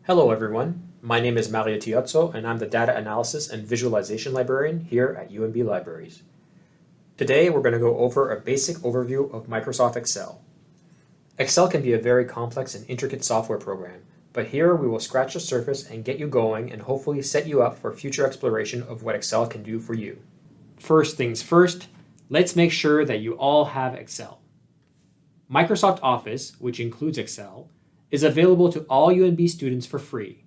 Hello everyone, my name is Mario Tiozzo and I'm the Data Analysis and Visualization Librarian here at UNB Libraries. Today we're going to go over a basic overview of Microsoft Excel. Excel can be a very complex and intricate software program, but here we will scratch the surface and get you going and hopefully set you up for future exploration of what Excel can do for you. First things first, let's make sure that you all have Excel. Microsoft Office, which includes Excel, is available to all UNB students for free.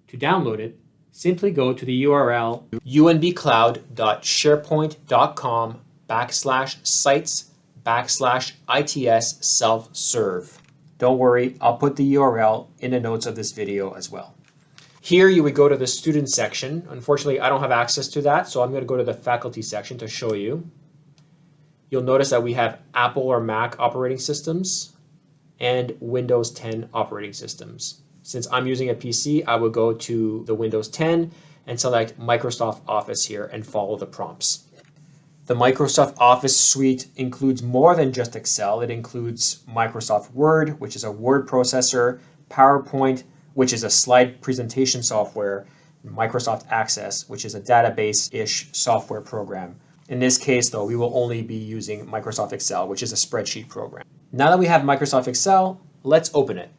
To download it, simply go to the URL unbcloud.sharepoint.com/sites/its self-serve. Don't worry, I'll put the URL in the notes of this video as well. Here you would go to the student section. Unfortunately, I don't have access to that, so I'm going to go to the faculty section to show you. You'll notice that we have Apple or Mac operating systems and Windows 10 operating systems. Since I'm using a PC, I will go to the Windows 10 and select Microsoft Office here and follow the prompts. The Microsoft Office suite includes more than just Excel. It includes Microsoft Word, which is a word processor, PowerPoint, which is a slide presentation software, and Microsoft Access, which is a database-ish software program. In this case, though, we will only be using Microsoft Excel, which is a spreadsheet program. Now that we have Microsoft Excel, let's open it.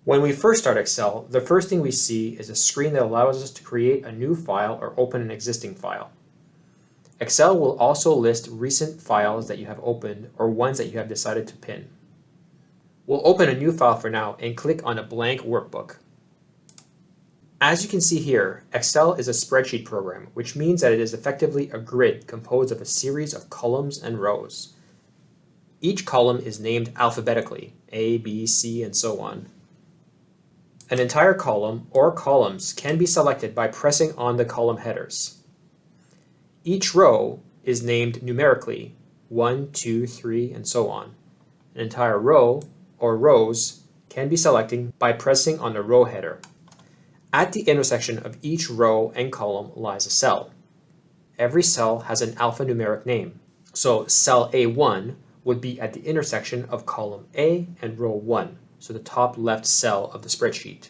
When we first start Excel, the first thing we see is a screen that allows us to create a new file or open an existing file. Excel will also list recent files that you have opened or ones that you have decided to pin. We'll open a new file for now and click on a blank workbook. As you can see here, Excel is a spreadsheet program, which means that it is effectively a grid composed of a series of columns and rows. Each column is named alphabetically, A, B, C, and so on. An entire column or columns can be selected by pressing on the column headers. Each row is named numerically, 1, 2, 3, and so on. An entire row or rows can be selected by pressing on the row header. At the intersection of each row and column lies a cell. Every cell has an alphanumeric name. So cell A1 would be at the intersection of column A and row 1, so the top left cell of the spreadsheet.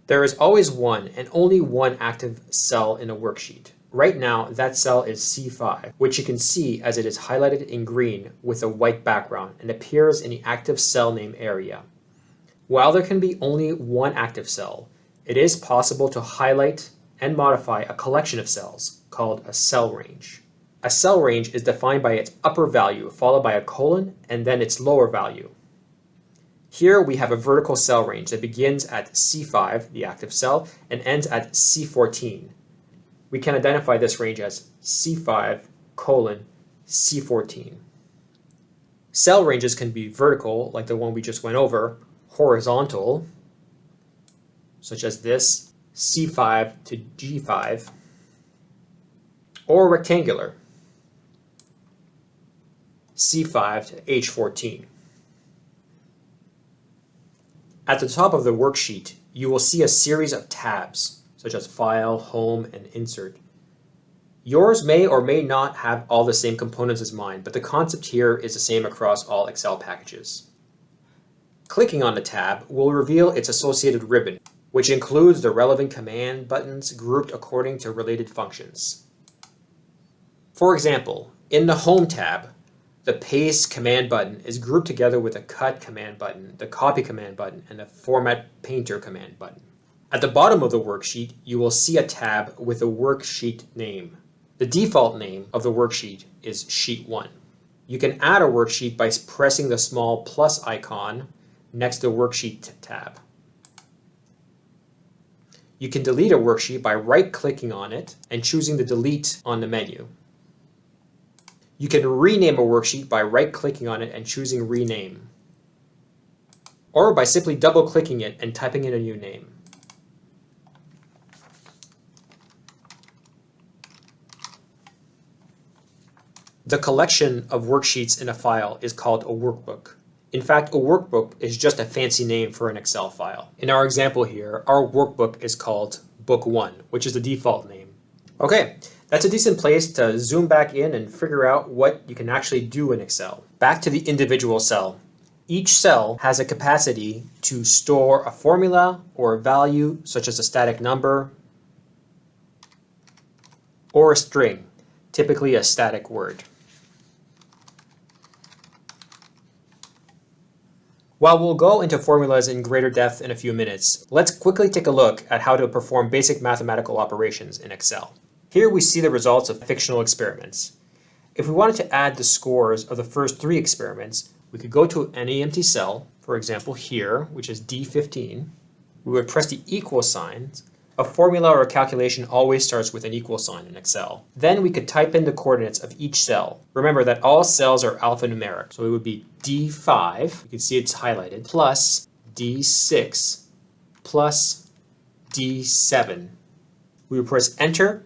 There is always one and only one active cell in a worksheet. Right now, that cell is C5, which you can see as it is highlighted in green with a white background and appears in the active cell name area. While there can be only one active cell, it is possible to highlight and modify a collection of cells called a cell range. A cell range is defined by its upper value followed by a colon and then its lower value. Here we have a vertical cell range that begins at C5, the active cell, and ends at C14. We can identify this range as C5 colon C14. Cell ranges can be vertical, like the one we just went over, horizontal, such as this, C5 to G5, or rectangular, C5 to H14. At the top of the worksheet, you will see a series of tabs, such as File, Home, and Insert. Yours may or may not have all the same components as mine, but the concept here is the same across all Excel packages. Clicking on the tab will reveal its associated ribbon, which includes the relevant command buttons grouped according to related functions. For example, in the Home tab, the Paste command button is grouped together with the Cut command button, the Copy command button, and the Format Painter command button. At the bottom of the worksheet, you will see a tab with a worksheet name. The default name of the worksheet is Sheet 1. You can add a worksheet by pressing the small plus icon next to the Worksheet tab. You can delete a worksheet by right-clicking on it and choosing the Delete on the menu. You can rename a worksheet by right-clicking on it and choosing Rename, or by simply double-clicking it and typing in a new name. The collection of worksheets in a file is called a workbook. In fact, a workbook is just a fancy name for an Excel file. In our example here, our workbook is called Book 1, which is the default name. Okay, that's a decent place to zoom back in and figure out what you can actually do in Excel. Back to the individual cell. Each cell has a capacity to store a formula or a value, such as a static number or a string, typically a static word. While we'll go into formulas in greater depth in a few minutes, let's quickly take a look at how to perform basic mathematical operations in Excel. Here we see the results of fictional experiments. If we wanted to add the scores of the first 3 experiments, we could go to any empty cell, for example here, which is D15. We would press the equal sign. A formula or a calculation always starts with an equal sign in Excel. Then we could type in the coordinates of each cell. Remember that all cells are alphanumeric, so it would be D5, you can see it's highlighted, plus D6, plus D7. We would press enter,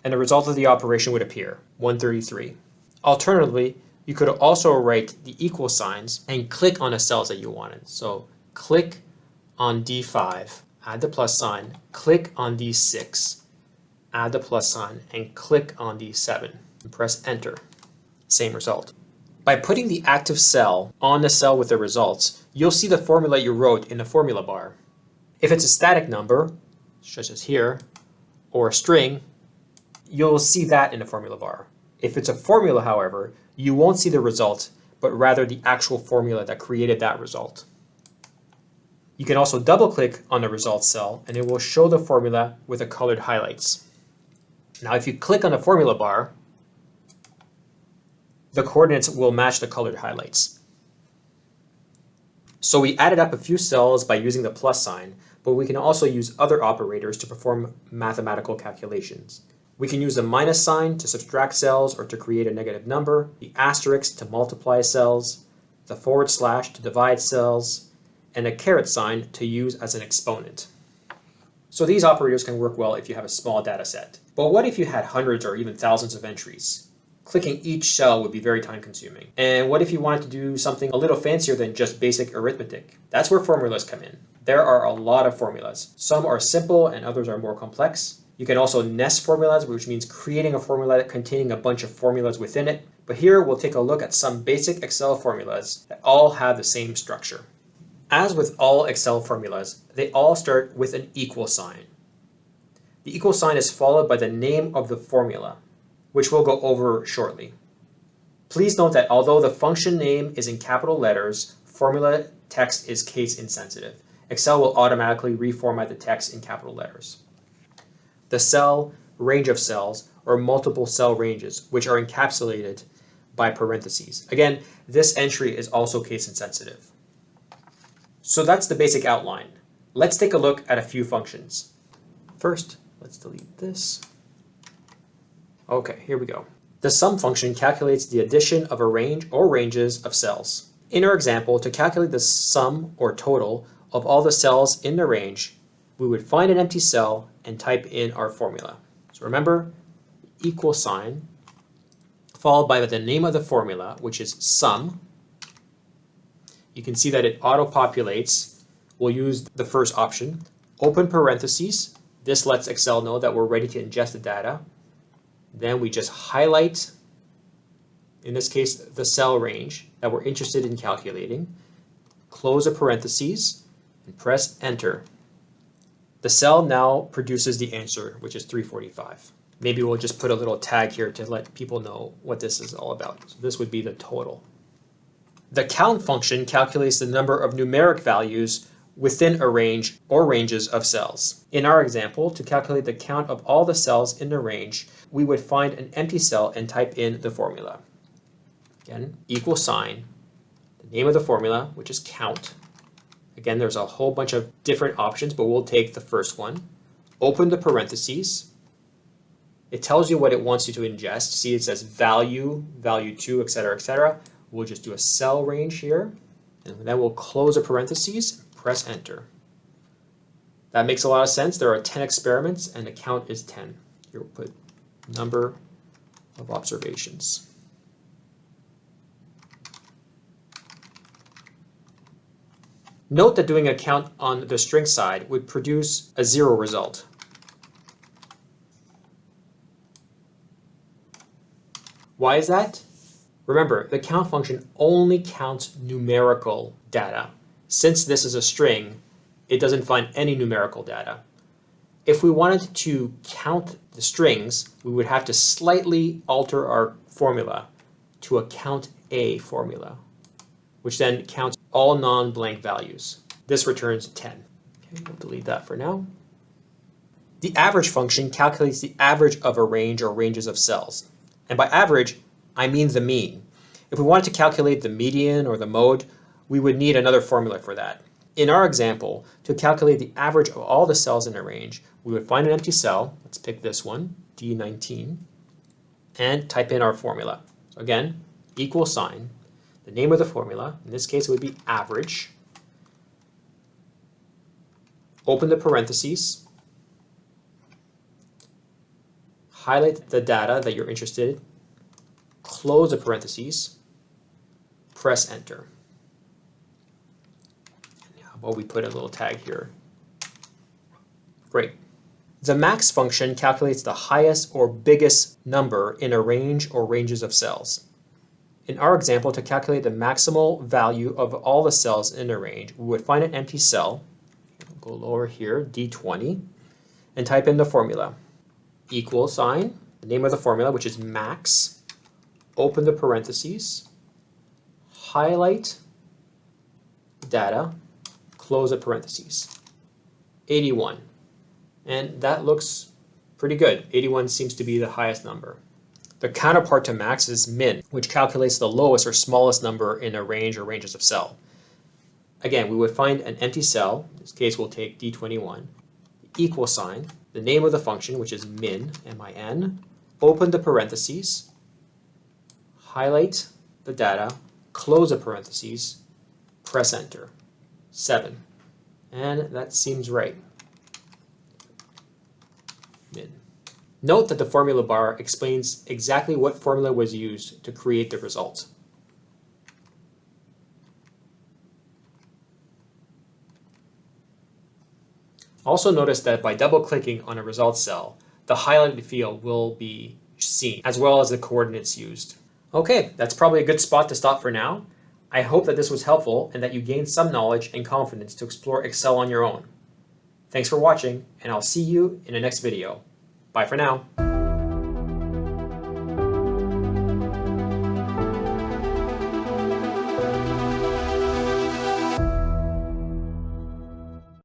and the result of the operation would appear, 133. Alternatively, you could also write the equal signs and click on the cells that you wanted. So click on D5, add the plus sign, click on D6, add the plus sign, and click on D7, and press enter. Same result. By putting the active cell on the cell with the results, you'll see the formula you wrote in the formula bar. If it's a static number, such as here, or a string, you'll see that in the formula bar. If it's a formula, however, you won't see the result, but rather the actual formula that created that result. You can also double-click on the results cell, and it will show the formula with the colored highlights. Now, if you click on the formula bar, the coordinates will match the colored highlights. So we added up a few cells by using the plus sign, but we can also use other operators to perform mathematical calculations. We can use the minus sign to subtract cells or to create a negative number, the asterisk to multiply cells, the forward slash to divide cells, and a caret sign to use as an exponent. So these operators can work well if you have a small data set. But what if you had hundreds or even thousands of entries? Clicking each cell would be very time consuming. And what if you wanted to do something a little fancier than just basic arithmetic? That's where formulas come in. There are a lot of formulas. Some are simple and others are more complex. You can also nest formulas, which means creating a formula containing a bunch of formulas within it. But here we'll take a look at some basic Excel formulas that all have the same structure. As with all Excel formulas, they all start with an equal sign. The equal sign is followed by the name of the formula, which we'll go over shortly. Please note that although the function name is in capital letters, formula text is case insensitive. Excel will automatically reformat the text in capital letters. The cell, range of cells, or multiple cell ranges, which are encapsulated by parentheses. Again, this entry is also case insensitive. So that's the basic outline. Let's take a look at a few functions. First, let's delete this. Okay, here we go. The sum function calculates the addition of a range or ranges of cells. In our example, to calculate the sum or total of all the cells in the range, we would find an empty cell and type in our formula. So remember, equal sign, followed by the name of the formula, which is sum. You can see that it auto-populates. We'll use the first option. Open parentheses. This lets Excel know that we're ready to ingest the data. Then we just highlight, in this case, the cell range that we're interested in calculating. Close a parentheses and press enter. The cell now produces the answer, which is 345. Maybe we'll just put a little tag here to let people know what this is all about. So this would be the total. The count function calculates the number of numeric values within a range or ranges of cells. In our example, to calculate the count of all the cells in the range, we would find an empty cell and type in the formula. Again, equal sign, the name of the formula, which is count. Again, there's a whole bunch of different options, but we'll take the first one. Open the parentheses. It tells you what it wants you to ingest. See, it says value, value 2, etc., etc. We'll just do a cell range here, and then we'll close a parentheses, press enter. That makes a lot of sense. There are 10 experiments, and the count is 10. Here we'll put number of observations. Note that doing a count on the string side would produce a 0 result. Why is that? Remember, the count function only counts numerical data. Since this is a string, it doesn't find any numerical data. If we wanted to count the strings, we would have to slightly alter our formula to a count A formula, which then counts all non-blank values. This returns 10. Okay, we'll delete that for now. The average function calculates the average of a range or ranges of cells. And by average, I mean the mean. If we wanted to calculate the median or the mode, we would need another formula for that. In our example, to calculate the average of all the cells in a range, we would find an empty cell. Let's pick this one, D19, and type in our formula. So again, equal sign, the name of the formula, in this case it would be average, open the parentheses, highlight the data that you're interested in, close the parentheses, press enter. How about we put a little tag here? Great. The max function calculates the highest or biggest number in a range or ranges of cells. In our example, to calculate the maximal value of all the cells in a range, we would find an empty cell, go lower here, D20, and type in the formula. Equal sign, the name of the formula, which is max, open the parentheses, highlight data, close the parentheses. 81. And that looks pretty good. 81 seems to be the highest number. The counterpart to max is min, which calculates the lowest or smallest number in a range or ranges of cell. Again, we would find an empty cell. In this case, we'll take D21. Equal sign, the name of the function, which is min, M-I-N, open the parentheses, highlight the data, close the parentheses, press enter. 7. And that seems right. Min. Note that the formula bar explains exactly what formula was used to create the result. Also notice that by double-clicking on a results cell, the highlighted field will be seen, as well as the coordinates used. Okay, that's probably a good spot to stop for now. I hope that this was helpful and that you gained some knowledge and confidence to explore Excel on your own. Thanks for watching, and I'll see you in the next video. Bye for now.